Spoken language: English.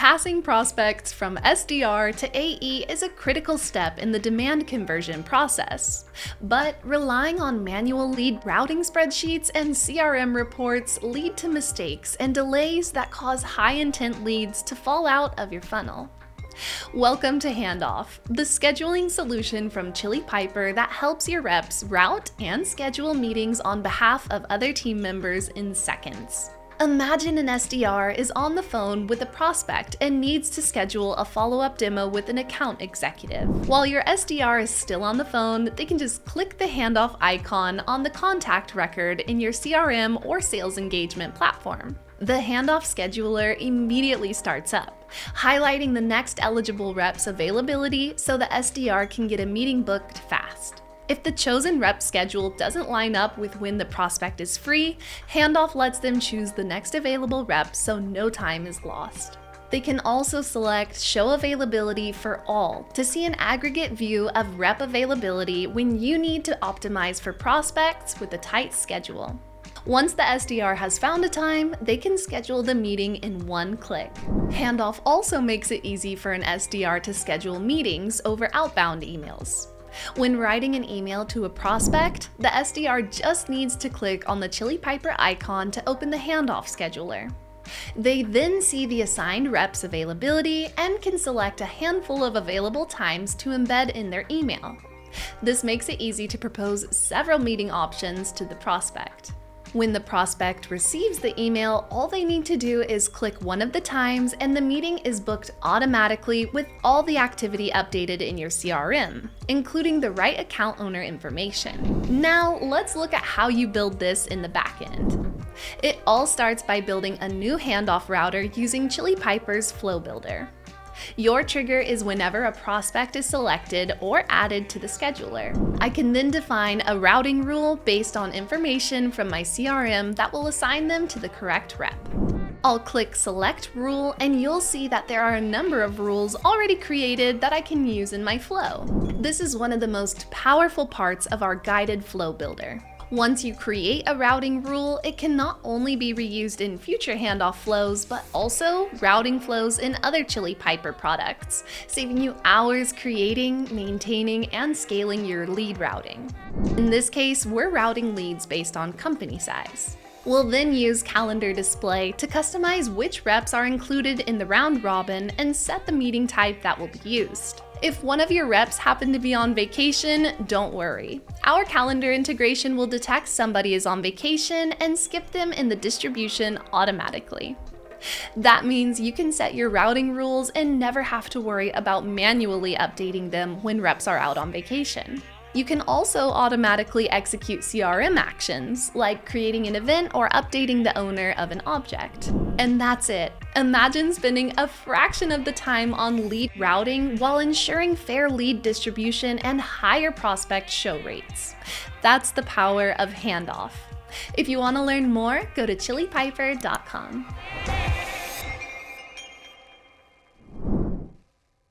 Passing prospects from SDR to AE is a critical step in the demand conversion process, but relying on manual lead routing spreadsheets and CRM reports lead to mistakes and delays that cause high-intent leads to fall out of your funnel. Welcome to Handoff, the scheduling solution from Chili Piper that helps your reps route and schedule meetings on behalf of other team members in seconds. Imagine an SDR is on the phone with a prospect and needs to schedule a follow-up demo with an account executive. While your SDR is still on the phone, they can just click the handoff icon on the contact record in your CRM or sales engagement platform. The handoff scheduler immediately starts up, highlighting the next eligible rep's availability so the SDR can get a meeting booked fast. If the chosen rep schedule doesn't line up with when the prospect is free, Handoff lets them choose the next available rep so no time is lost. They can also select Show Availability for All to see an aggregate view of rep availability when you need to optimize for prospects with a tight schedule. Once the SDR has found a time, they can schedule the meeting in one click. Handoff also makes it easy for an SDR to schedule meetings over outbound emails. When writing an email to a prospect, the SDR just needs to click on the Chili Piper icon to open the handoff scheduler. They then see the assigned rep's availability and can select a handful of available times to embed in their email. This makes it easy to propose several meeting options to the prospect. When the prospect receives the email, all they need to do is click one of the times and the meeting is booked automatically with all the activity updated in your CRM, including the right account owner information. Now, let's look at how you build this in the backend. It all starts by building a new handoff router using Chili Piper's Flow Builder. Your trigger is whenever a prospect is selected or added to the scheduler. I can then define a routing rule based on information from my CRM that will assign them to the correct rep. I'll click Select Rule and you'll see that there are a number of rules already created that I can use in my flow. This is one of the most powerful parts of our guided flow builder. Once you create a routing rule, it can not only be reused in future handoff flows, but also routing flows in other Chili Piper products, saving you hours creating, maintaining, and scaling your lead routing. In this case, we're routing leads based on company size. We'll then use Calendar Display to customize which reps are included in the round robin and set the meeting type that will be used. If one of your reps happen to be on vacation, don't worry. Our calendar integration will detect somebody is on vacation and skip them in the distribution automatically. That means you can set your routing rules and never have to worry about manually updating them when reps are out on vacation. You can also automatically execute CRM actions, like creating an event or updating the owner of an object. And that's it. Imagine spending a fraction of the time on lead routing while ensuring fair lead distribution and higher prospect show rates. That's the power of Handoff. If you want to learn more, go to chilipiper.com.